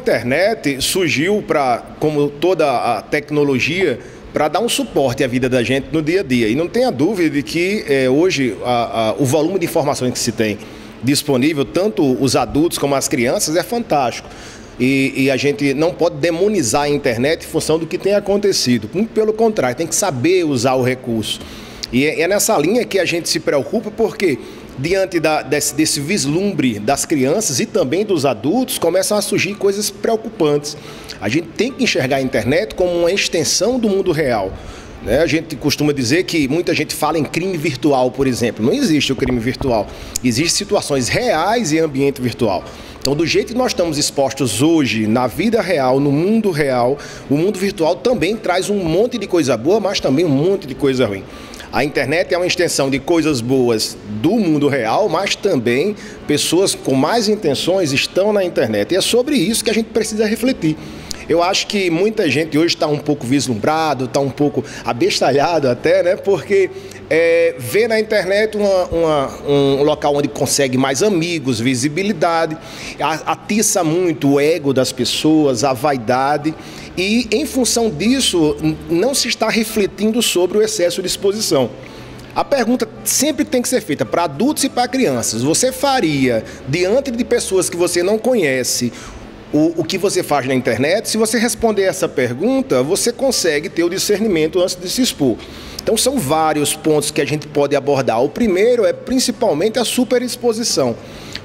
internet surgiu como toda a tecnologia, para dar um suporte à vida da gente no dia a dia. E não tenha dúvida de que hoje o volume de informações que se tem disponível, tanto os adultos como as crianças, é fantástico. E a gente não pode demonizar a internet em função do que tem acontecido. Muito pelo contrário, tem que saber usar o recurso. E é nessa linha que a gente se preocupa, porque diante desse vislumbre das crianças e também dos adultos, começam a surgir coisas preocupantes. A gente tem que enxergar a internet como uma extensão do mundo real. A gente costuma dizer que muita gente fala em crime virtual, por exemplo. Não existe o crime virtual. Existem situações reais em ambiente virtual. Então, do jeito que nós estamos expostos hoje, na vida real, no mundo real, o mundo virtual também traz um monte de coisa boa, mas também um monte de coisa ruim. A internet é uma extensão de coisas boas do mundo real, mas também pessoas com mais intenções estão na internet. E é sobre isso que a gente precisa refletir. Eu acho que muita gente hoje está um pouco vislumbrado, está um pouco abestalhado até, né? Porque vê na internet um local onde consegue mais amigos, visibilidade, atiça muito o ego das pessoas, a vaidade. E, em função disso, não se está refletindo sobre o excesso de exposição. A pergunta sempre tem que ser feita para adultos e para crianças. Você faria, diante de pessoas que você não conhece, o que você faz na internet? Se você responder essa pergunta, você consegue ter o discernimento antes de se expor. Então, são vários pontos que a gente pode abordar. O primeiro é principalmente a superexposição.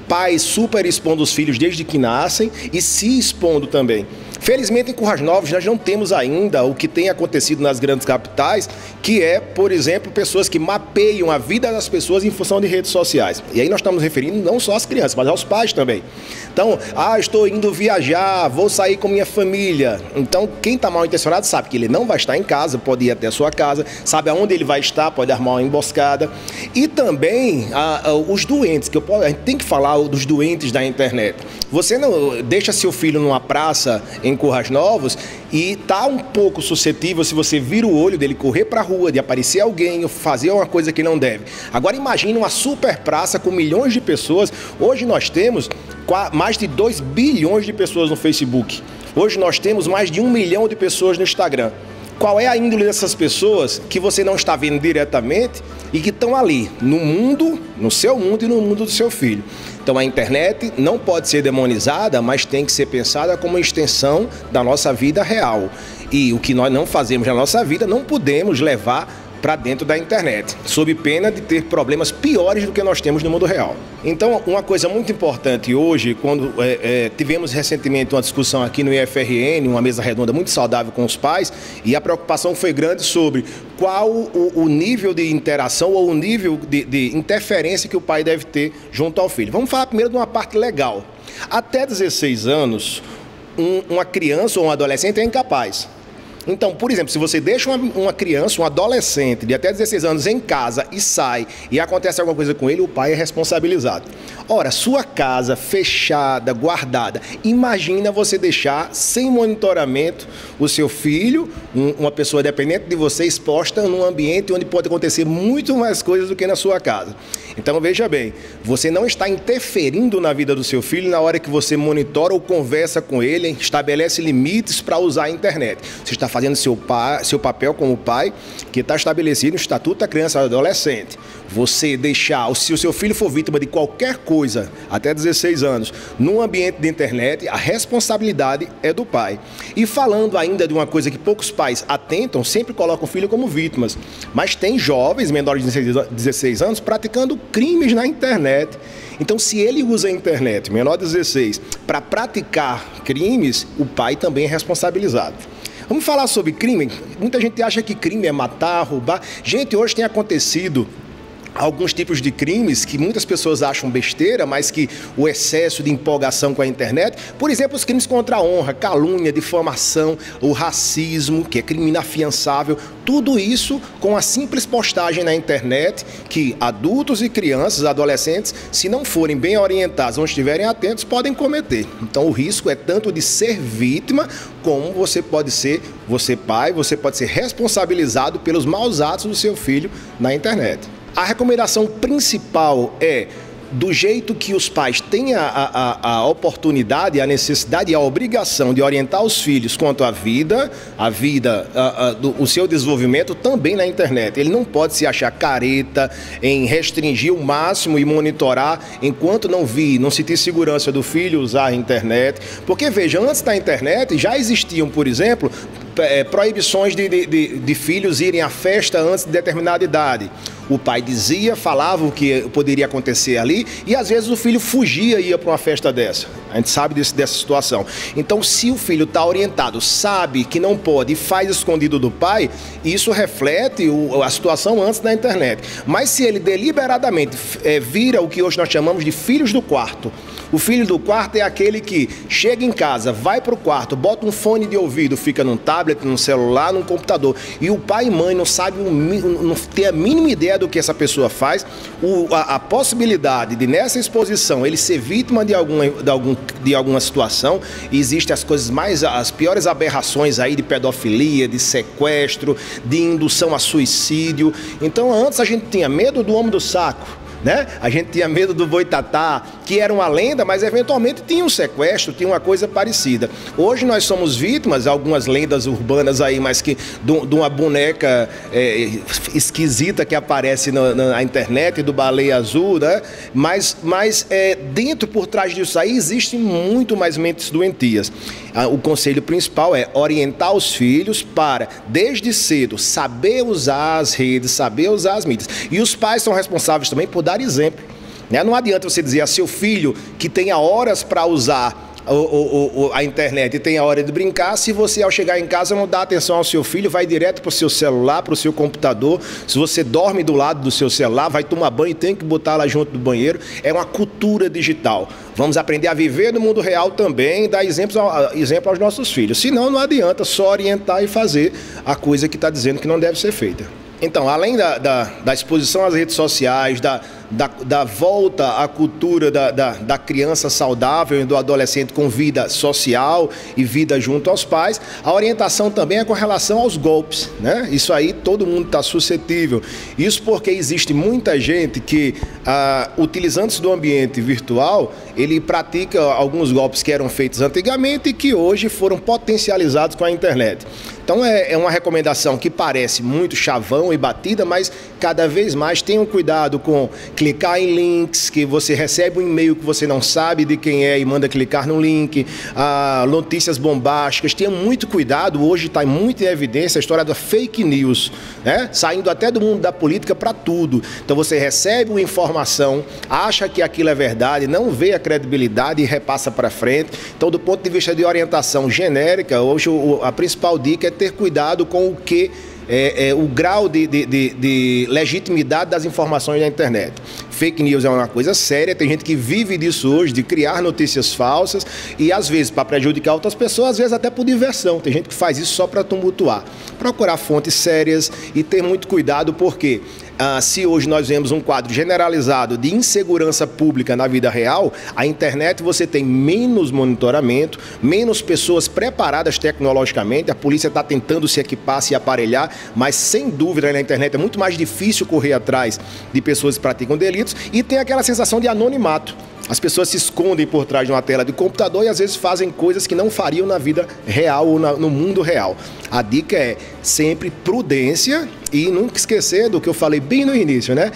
Pais super expondo os filhos desde que nascem e se expondo também. Felizmente, em Currais Novos, nós não temos ainda o que tem acontecido nas grandes capitais, que é, por exemplo, pessoas que mapeiam a vida das pessoas em função de redes sociais. E aí nós estamos referindo não só às crianças, mas aos pais também. Então, estou indo viajar, vou sair com minha família. Então, quem está mal intencionado sabe que ele não vai estar em casa, pode ir até a sua casa, sabe aonde ele vai estar, pode armar uma emboscada. E também os doentes, a gente tem que falar dos doentes da internet. Você não deixa seu filho numa praça em Currais Novos e está um pouco suscetível, se você vira o olho dele, correr para a rua, de aparecer alguém ou fazer uma coisa que não deve. Agora imagine uma super praça com milhões de pessoas. Hoje nós temos mais de 2 bilhões de pessoas no Facebook. Hoje nós temos mais de 1 milhão de pessoas no Instagram. Qual é a índole dessas pessoas que você não está vendo diretamente e que estão ali, no mundo, no seu mundo e no mundo do seu filho? Então a internet não pode ser demonizada, mas tem que ser pensada como uma extensão da nossa vida real. E o que nós não fazemos na nossa vida, não podemos levar para dentro da internet, sob pena de ter problemas piores do que nós temos no mundo real. Então, uma coisa muito importante hoje, quando tivemos recentemente uma discussão aqui no IFRN, uma mesa redonda muito saudável com os pais, e a preocupação foi grande sobre qual o nível de interação ou o nível de interferência que o pai deve ter junto ao filho. Vamos falar primeiro de uma parte legal. Até 16 anos, uma criança ou um adolescente é incapaz. Então, por exemplo, se você deixa uma criança, um adolescente de até 16 anos em casa e sai e acontece alguma coisa com ele, o pai é responsabilizado. Ora, sua casa fechada, guardada, imagina você deixar sem monitoramento o seu filho, uma pessoa dependente de você, exposta num ambiente onde pode acontecer muito mais coisas do que na sua casa. Então, veja bem, você não está interferindo na vida do seu filho na hora que você monitora ou conversa com ele, estabelece limites para usar a internet. Você está fazendo seu papel como pai, que está estabelecido no Estatuto da Criança e do Adolescente. Você deixar, se o seu filho for vítima de qualquer coisa, até 16 anos, num ambiente de internet, a responsabilidade é do pai. E falando ainda de uma coisa que poucos pais atentam, sempre colocam o filho como vítimas. Mas tem jovens menores de 16 anos praticando crimes na internet. Então, se ele usa a internet, menor de 16, para praticar crimes, o pai também é responsabilizado. Vamos falar sobre crime? Muita gente acha que crime é matar, roubar. Gente, hoje tem acontecido alguns tipos de crimes que muitas pessoas acham besteira, mas que o excesso de empolgação com a internet, por exemplo, os crimes contra a honra, calúnia, difamação, o racismo, que é crime inafiançável, tudo isso com a simples postagem na internet, que adultos e crianças, adolescentes, se não forem bem orientados, não estiverem atentos, podem cometer. Então o risco é tanto de ser vítima, como você pode ser, você pai, você pode ser responsabilizado pelos maus atos do seu filho na internet. A recomendação principal é do jeito que os pais têm a oportunidade, a necessidade e a obrigação de orientar os filhos quanto à vida, o seu desenvolvimento também na internet. Ele não pode se achar careta em restringir o máximo e monitorar enquanto não se tem segurança do filho usar a internet. Porque, veja, antes da internet já existiam, por exemplo, proibições de filhos irem à festa antes de determinada idade. O pai dizia, falava o que poderia acontecer ali e às vezes o filho fugia e ia para uma festa dessa. A gente sabe dessa situação. Então, se o filho está orientado, sabe que não pode e faz escondido do pai, isso reflete a situação antes da internet. Mas se ele deliberadamente vira o que hoje nós chamamos de filhos do quarto, o filho do quarto é aquele que chega em casa, vai para o quarto, bota um fone de ouvido, fica num tablet, num celular, num computador, e o pai e mãe não sabem, não tem a mínima ideia do que essa pessoa faz, a possibilidade de nessa exposição ele ser vítima de alguma situação, existem as piores aberrações aí de pedofilia, de sequestro, de indução a suicídio. Então antes a gente tinha medo do homem do saco, né? A gente tinha medo do boitatá, que era uma lenda, mas eventualmente tinha um sequestro, tinha uma coisa parecida. Hoje nós somos vítimas, algumas lendas urbanas aí, mas que de uma boneca esquisita que aparece na internet, do baleia azul, né? Mas dentro, por trás disso aí, existem muito mais mentes doentias. O conselho principal é orientar os filhos para, desde cedo, saber usar as redes, saber usar as mídias. E os pais são responsáveis também por dar exemplo. Não adianta você dizer a seu filho que tenha horas para usar a internet e tem a hora de brincar, se você ao chegar em casa não dá atenção ao seu filho, vai direto para o seu celular, para o seu computador. Se você dorme do lado do seu celular, vai tomar banho e tem que botar lá junto do banheiro. É uma cultura digital. Vamos aprender a viver no mundo real também, dar exemplo aos nossos filhos. Senão não adianta só orientar e fazer a coisa que está dizendo que não deve ser feita. Então, além da exposição às redes sociais, da volta à cultura da criança saudável e do adolescente com vida social e vida junto aos pais, a orientação também é com relação aos golpes, né? Isso aí todo mundo está suscetível. Isso porque existe muita gente que, utilizando-se do ambiente virtual, ele pratica alguns golpes que eram feitos antigamente e que hoje foram potencializados com a internet. Então é uma recomendação que parece muito chavão e batida, mas cada vez mais tenham cuidado com clicar em links, que você recebe um e-mail que você não sabe de quem é e manda clicar no link, notícias bombásticas. Tenham muito cuidado, hoje está muito em evidência a história da fake news, né? Saindo até do mundo da política para tudo. Então você recebe uma informação, acha que aquilo é verdade, não vê a credibilidade e repassa para frente. Então, do ponto de vista de orientação genérica, hoje a principal dica é ter cuidado com o que o grau de legitimidade das informações da internet. Fake news é uma coisa séria, tem gente que vive disso hoje, de criar notícias falsas e às vezes para prejudicar outras pessoas, às vezes até por diversão. Tem gente que faz isso só para tumultuar. Procurar fontes sérias e ter muito cuidado, porque se hoje nós vemos um quadro generalizado de insegurança pública na vida real, a internet você tem menos monitoramento, menos pessoas preparadas tecnologicamente, a polícia está tentando se equipar, se aparelhar, mas sem dúvida na internet é muito mais difícil correr atrás de pessoas que praticam delitos e tem aquela sensação de anonimato. As pessoas se escondem por trás de uma tela de computador e às vezes fazem coisas que não fariam na vida real ou no mundo real. A dica é sempre prudência e nunca esquecer do que eu falei bem no início, né?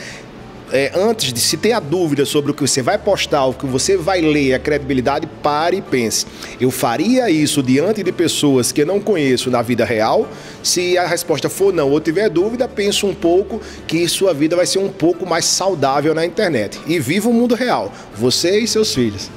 Antes de se ter a dúvida sobre o que você vai postar, o que você vai ler, a credibilidade, pare e pense. Eu faria isso diante de pessoas que eu não conheço na vida real? Se a resposta for não ou tiver dúvida, pense um pouco que sua vida vai ser um pouco mais saudável na internet. E viva o mundo real, você e seus filhos.